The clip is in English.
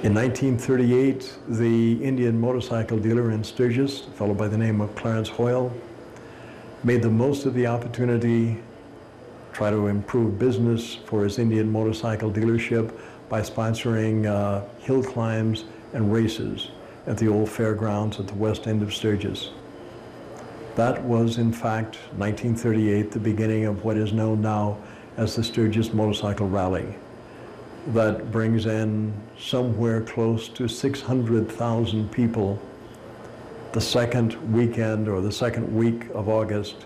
In 1938, the Indian motorcycle dealer in Sturgis, a fellow by the name of Clarence Hoyle, made the most of the opportunity, try to improve business for his Indian motorcycle dealership by sponsoring hill climbs and races at the old fairgrounds at the west end of Sturgis. That was, in fact, 1938, the beginning of what is known now as the Sturgis Motorcycle Rally. That brings in somewhere close to 600,000 people the second weekend or the second week of August